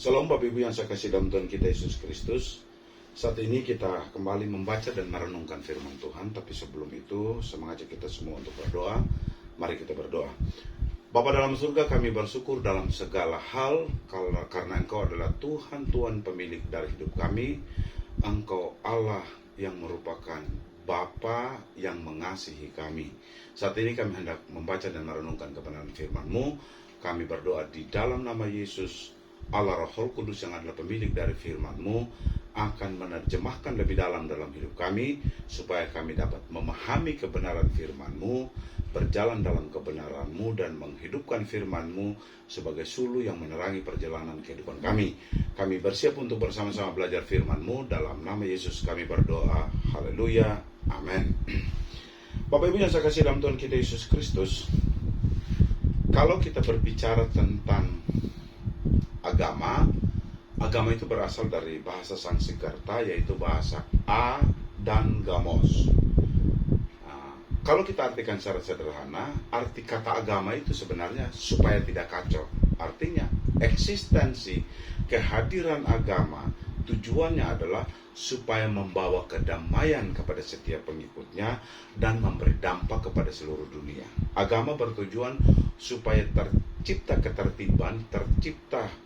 Salam Bapak Ibu yang saya kasih dalam Tuhan kita Yesus Kristus. Saat ini kita kembali membaca dan merenungkan firman Tuhan. Tapi sebelum itu, saya mengajak kita semua untuk berdoa. Mari kita berdoa. Bapa dalam surga, kami bersyukur dalam segala hal karena Engkau adalah Tuhan pemilik dari hidup kami. Engkau Allah yang merupakan Bapa yang mengasihi kami. Saat ini kami hendak membaca dan merenungkan kebenaran firman-Mu. Kami berdoa di dalam nama Yesus, Allah Roh Kudus yang adalah pemilik dari firman-Mu akan menerjemahkan lebih dalam hidup kami, supaya kami dapat memahami kebenaran firman-Mu, berjalan dalam kebenaran-Mu, dan menghidupkan firman-Mu sebagai suluh yang menerangi perjalanan kehidupan kami. Kami bersiap untuk bersama-sama belajar firman-Mu. Dalam nama Yesus kami berdoa. Haleluya. Amin. Bapak Ibu yang saya kasih dalam Tuhan kita Yesus Kristus, kalau kita berbicara tentang agama itu berasal dari bahasa Sanskerta, yaitu bahasa A dan Gamos. Kalau kita artikan secara sederhana, arti kata agama itu sebenarnya supaya tidak kacau. Artinya, eksistensi kehadiran agama tujuannya adalah supaya membawa kedamaian kepada setiap pengikutnya dan memberi dampak kepada seluruh dunia. Agama bertujuan supaya tercipta ketertiban, tercipta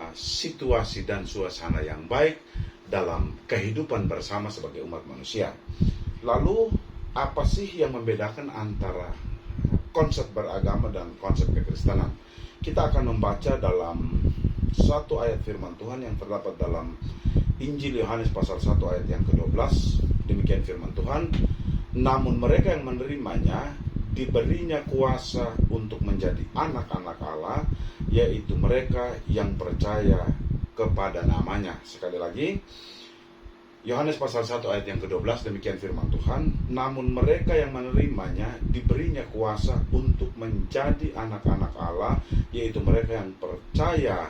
situasi dan suasana yang baik dalam kehidupan bersama sebagai umat manusia. Lalu, apa sih yang membedakan antara konsep beragama dan konsep kekristenan? Kita akan membaca dalam satu ayat firman Tuhan yang terdapat dalam Injil Yohanes pasal 1 ayat yang ke-12. Demikian firman Tuhan, namun mereka yang menerimanya diberinya kuasa untuk menjadi anak-anak Allah, yaitu mereka yang percaya kepada namanya. Sekali lagi, Yohanes pasal 1 ayat yang ke-12, demikian firman Tuhan, namun mereka yang menerimanya diberinya kuasa untuk menjadi anak-anak Allah, yaitu mereka yang percaya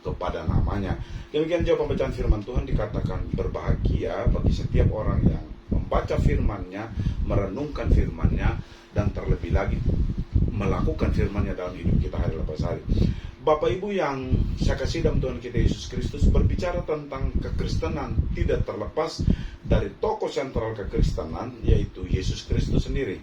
kepada namanya. Demikian jawab pembacaan firman Tuhan. Dikatakan berbahagia bagi setiap orang yang membaca firman-Nya, merenungkan firman-Nya, dan terlebih lagi melakukan firman-Nya dalam hidup kita hari lepas hari. Bapak Ibu yang saya kasih dalam Tuhan kita Yesus Kristus, berbicara tentang kekristenan tidak terlepas dari tokoh sentral kekristenan, yaitu Yesus Kristus sendiri.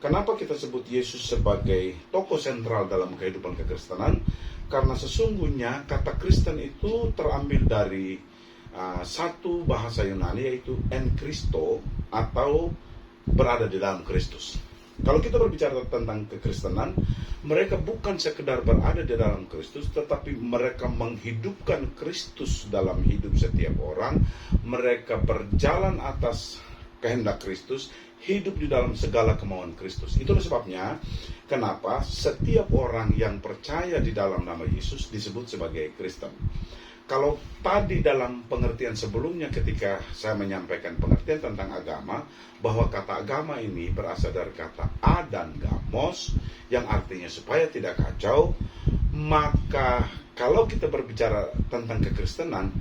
Kenapa kita sebut Yesus sebagai tokoh sentral dalam kehidupan kekristenan? Karena sesungguhnya kata Kristen itu terambil dari satu bahasa Yunani, yaitu en Christo, atau berada di dalam Kristus. Kalau kita berbicara tentang kekristenan, mereka bukan sekedar berada di dalam Kristus, tetapi mereka menghidupkan Kristus dalam hidup setiap orang. Mereka berjalan atas kehendak Kristus, hidup di dalam segala kemauan Kristus. Itulah sebabnya kenapa setiap orang yang percaya di dalam nama Yesus disebut sebagai Kristen. Kalau tadi dalam pengertian sebelumnya ketika saya menyampaikan pengertian tentang agama, bahwa kata agama ini berasal dari kata A dan Gamos, yang artinya supaya tidak kacau, maka kalau kita berbicara tentang kekristenan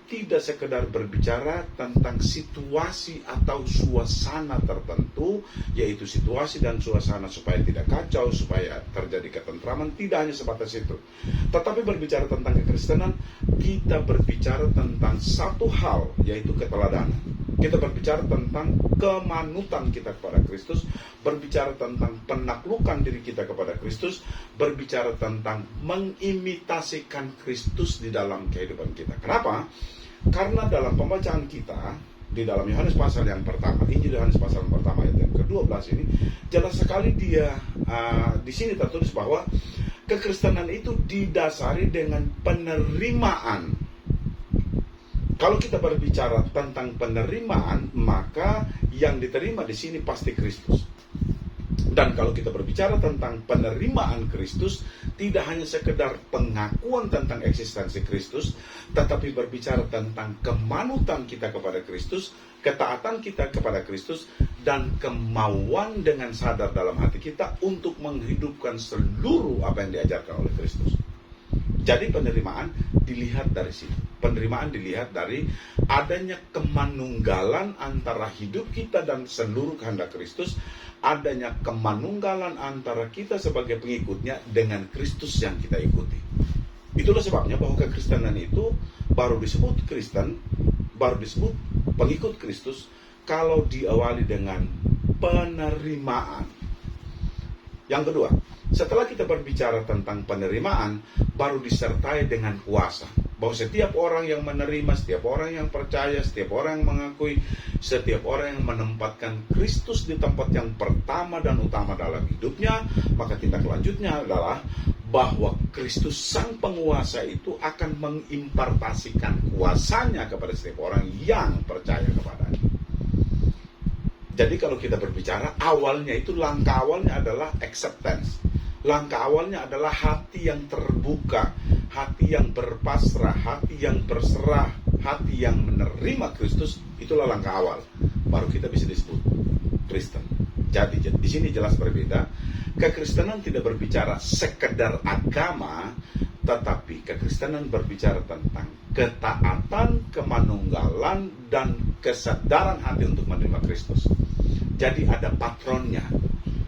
tidak sekedar berbicara tentang situasi atau suasana tertentu, yaitu situasi dan suasana supaya tidak kacau, supaya terjadi ketentraman, tidak hanya sebatas itu. Tetapi berbicara tentang kekristenan, kita berbicara tentang satu hal, yaitu keteladanan. Kita berbicara tentang kemanutan kita kepada Kristus, berbicara tentang penaklukan diri kita kepada Kristus, berbicara tentang mengimitasikan Kristus di dalam kehidupan kita. Kenapa? Karena dalam pembacaan kita di dalam Yohanes pasal yang pertama, Injil Yohanes pasal yang pertama ayat yang ke-12 ini, jelas sekali dia di sini tertulis bahwa kekristenan itu didasari dengan penerimaan. Kalau kita berbicara tentang penerimaan, maka yang diterima di sini pasti Kristus. Dan kalau kita berbicara tentang penerimaan Kristus, tidak hanya sekedar pengakuan tentang eksistensi Kristus, tetapi berbicara tentang kemanutan kita kepada Kristus, ketaatan kita kepada Kristus, dan kemauan dengan sadar dalam hati kita untuk menghidupkan seluruh apa yang diajarkan oleh Kristus. Jadi penerimaan dilihat dari sini. Penerimaan dilihat dari adanya kemanunggalan antara hidup kita dan seluruh kehendak Kristus, adanya kemanunggalan antara kita sebagai pengikutnya dengan Kristus yang kita ikuti. Itulah sebabnya bahwa kekristenan itu baru disebut Kristen, baru disebut pengikut Kristus kalau diawali dengan penerimaan. Yang kedua, setelah kita berbicara tentang penerimaan, baru disertai dengan kuasa. Bahwa setiap orang yang menerima, setiap orang yang percaya, setiap orang yang mengakui, setiap orang yang menempatkan Kristus di tempat yang pertama dan utama dalam hidupnya, maka tindak lanjutnya adalah bahwa Kristus sang penguasa itu akan mengimpartasikan kuasanya kepada setiap orang yang percaya kepadanya. Jadi kalau kita berbicara, awalnya itu langkah awalnya adalah acceptance. Langkah awalnya adalah hati yang terbuka, hati yang berpasrah, hati yang berserah, hati yang menerima Kristus. Itulah langkah awal. Baru kita bisa disebut Kristen. Jadi di sini jelas berbeda. Kekristenan tidak berbicara sekedar agama, tetapi kekristenan berbicara tentang ketaatan, kemanunggalan, dan kesadaran hati untuk menerima Kristus. Jadi ada patronnya.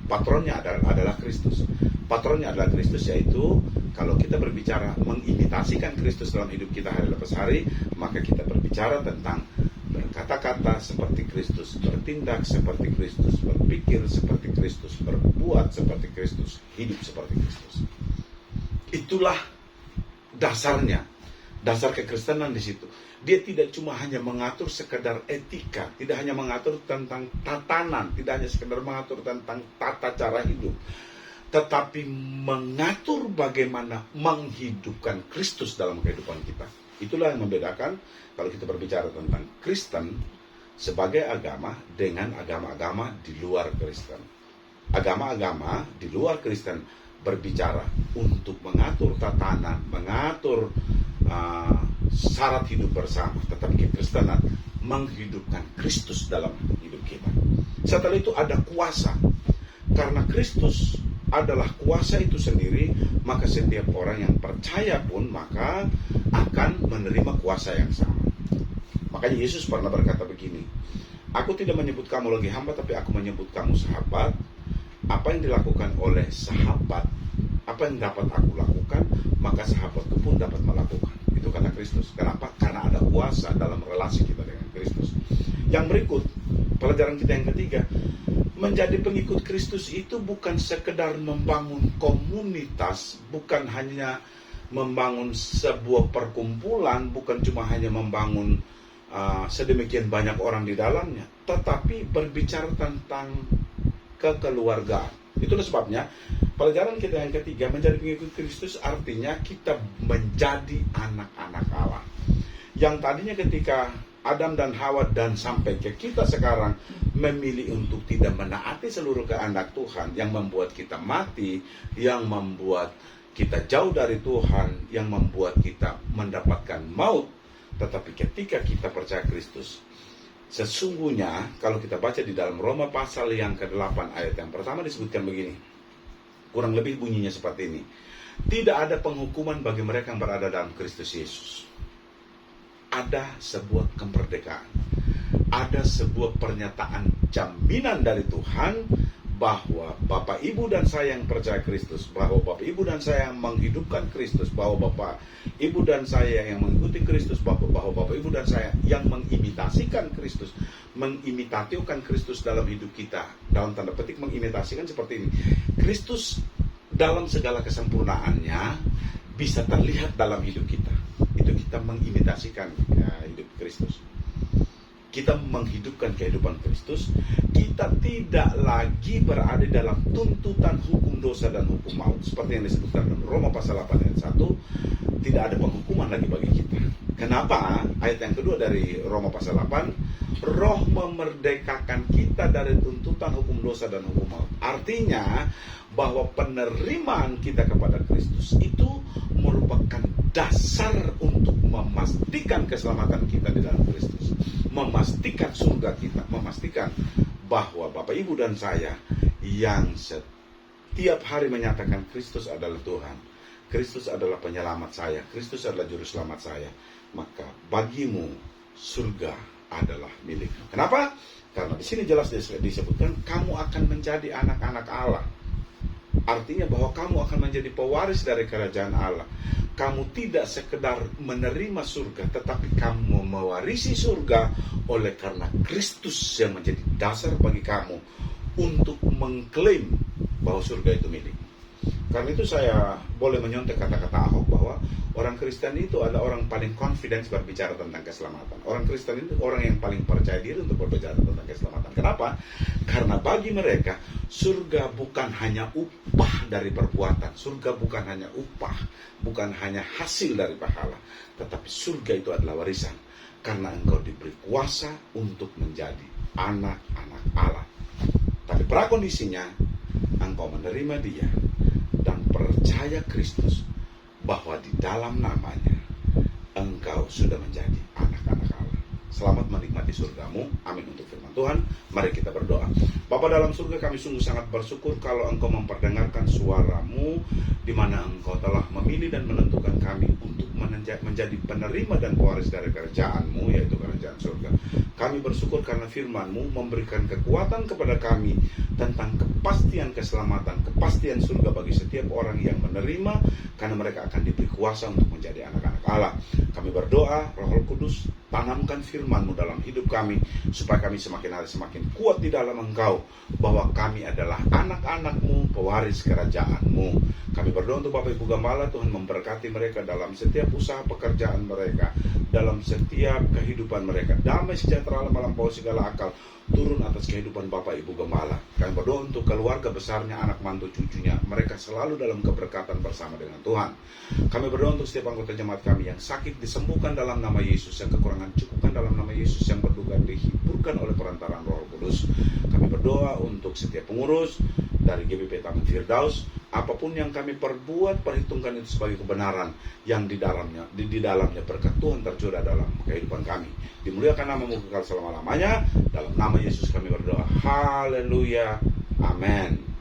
Patronnya adalah Kristus. Patronnya adalah Kristus, yaitu kalau kita berbicara mengimitasikan Kristus dalam hidup kita hari lepas hari, maka kita berbicara tentang berkata-kata seperti Kristus, bertindak seperti Kristus, berpikir seperti Kristus, berbuat seperti Kristus, hidup seperti Kristus. Itulah dasarnya, dasar kekristenan di situ. Dia tidak cuma hanya mengatur sekedar etika, tidak hanya mengatur tentang tatanan, tidak hanya sekedar mengatur tentang tata cara hidup, tetapi mengatur bagaimana menghidupkan Kristus dalam kehidupan kita. Itulah yang membedakan kalau kita berbicara tentang Kristen sebagai agama dengan agama-agama di luar Kristen. Agama-agama di luar Kristen berbicara untuk mengatur tatanan, mengatur syarat hidup bersama, tetapi kekristenan menghidupkan Kristus dalam hidup kita. Setelah itu ada kuasa. Karena Kristus adalah kuasa itu sendiri, maka setiap orang yang percaya pun maka akan menerima kuasa yang sama. Makanya Yesus pernah berkata begini, "Aku tidak menyebut kamu lagi hamba, tapi aku menyebut kamu sahabat. Apa yang dilakukan oleh sahabat, apa yang dapat aku lakukan, maka sahabatku pun dapat melakukan." Itu kata Kristus. Kenapa? Karena ada kuasa dalam relasi kita dengan Kristus. Yang berikut, pelajaran kita yang ketiga, menjadi pengikut Kristus itu bukan sekedar membangun komunitas, bukan hanya membangun sebuah perkumpulan, bukan cuma hanya membangun sedemikian banyak orang di dalamnya, tetapi berbicara tentang kekeluargaan. Itulah sebabnya pelajaran kita yang ketiga, menjadi pengikut Kristus artinya kita menjadi anak-anak Allah. Yang tadinya ketika Adam dan Hawa dan sampai ke kita sekarang memilih untuk tidak menaati seluruh kehendak Tuhan, yang membuat kita mati, yang membuat kita jauh dari Tuhan, yang membuat kita mendapatkan maut. Tetapi ketika kita percaya Kristus, sesungguhnya kalau kita baca di dalam Roma pasal yang ke-8 ayat yang pertama disebutkan begini, kurang lebih bunyinya seperti ini: tidak ada penghukuman bagi mereka yang berada dalam Kristus Yesus. Ada sebuah kemerdekaan, ada sebuah pernyataan jaminan dari Tuhan bahwa Bapak Ibu dan saya yang percaya Kristus, bahwa Bapak Ibu dan saya yang menghidupkan Kristus, bahwa Bapak Ibu dan saya yang mengikuti Kristus, bahwa Bapak Ibu dan saya yang mengimitasikan Kristus, mengimitasikan Kristus dalam hidup kita. Dalam tanda petik mengimitasikan seperti ini, Kristus dalam segala kesempurnaannya bisa terlihat dalam hidup kita. Itu kita mengimitasikan hidup Kristus. Kita menghidupkan kehidupan Kristus. Kita tidak lagi berada dalam tuntutan hukum dosa dan hukum maut. Seperti yang disebutkan dalam Roma pasal 8 ayat 1. Tidak ada penghukuman lagi bagi kita. Kenapa? Ayat yang kedua dari Roma pasal 8. Roh memerdekakan kita dari tuntutan hukum dosa dan hukum maut. Artinya bahwa penerimaan kita kepada Kristus itu merupakan dasar untuk memastikan keselamatan kita di dalam Kristus, memastikan surga kita, memastikan bahwa Bapak Ibu dan saya yang setiap hari menyatakan Kristus adalah Tuhan, Kristus adalah penyelamat saya, Kristus adalah juru selamat saya, maka bagimu surga adalah milik. Kenapa? Karena di sini jelas disebutkan kamu akan menjadi anak-anak Allah. Artinya bahwa kamu akan menjadi pewaris dari kerajaan Allah. Kamu tidak sekedar menerima surga, tetapi kamu mewarisi surga oleh karena Kristus yang menjadi dasar bagi kamu untuk mengklaim bahwa surga itu milik. Karena itu saya boleh menyontek kata-kata Ahok bahwa orang Kristen itu adalah orang paling confidence berbicara tentang keselamatan. Orang Kristen itu orang yang paling percaya diri untuk berbicara tentang keselamatan. Kenapa? Karena bagi mereka surga bukan hanya upah dari perbuatan. Surga bukan hanya upah, bukan hanya hasil dari pahala, tetapi surga itu adalah warisan. Karena engkau diberi kuasa untuk menjadi anak-anak Allah. Tapi prakondisinya engkau menerima Dia dan percaya Kristus bahwa di dalam namanya engkau sudah menjadi anak-anak Allah. Selamat menikmati surgamu. Amin untuk firman Tuhan. Mari kita berdoa. Bapa dalam surga, kami sungguh sangat bersyukur kalau engkau memperdengarkan suaramu, di mana engkau telah memilih dan menentukan kami untuk menjadi penerima dan pewaris dari kerajaan-Mu, yaitu kerajaan surga. Kami bersyukur karena firman-Mu memberikan kekuatan kepada kami tentang kepastian keselamatan, kepastian surga bagi setiap orang yang menerima, karena mereka akan diberi kuasa untuk menjadi anak-anak Allah. Kami berdoa, Roh Kudus, tanamkan firman-Mu dalam hidup kami, supaya kami semakin hari semakin kuat di dalam Engkau, bahwa kami adalah anak-anak-Mu, pewaris kerajaan-Mu. Kami berdoa untuk Bapak Ibu Gembala, Tuhan memberkati mereka dalam setiap usaha pekerjaan mereka, dalam setiap kehidupan mereka. Damai sejahtera melampaui segala akal turun atas kehidupan Bapak Ibu Gembala. Kami berdoa untuk keluarga besarnya, anak mantu cucunya, mereka selalu dalam keberkatan bersama dengan Tuhan. Kami berdoa untuk setiap anggota jemaat kami yang sakit disembuhkan dalam nama Yesus, yang kekurangan cukupkan dalam nama Yesus, yang berduka dihiburkan oleh perantaraan Roh Kudus. Kami berdoa untuk setiap pengurus dari GBP Taman Firdaus, apapun yang kami perbuat, perhitungkan itu sebagai kebenaran yang di dalamnya berkat Tuhan tercurah dalam kehidupan kami. Dimuliakan nama-Mu kekal selama-lamanya. Dalam nama Yesus kami berdoa. Haleluya. Amin.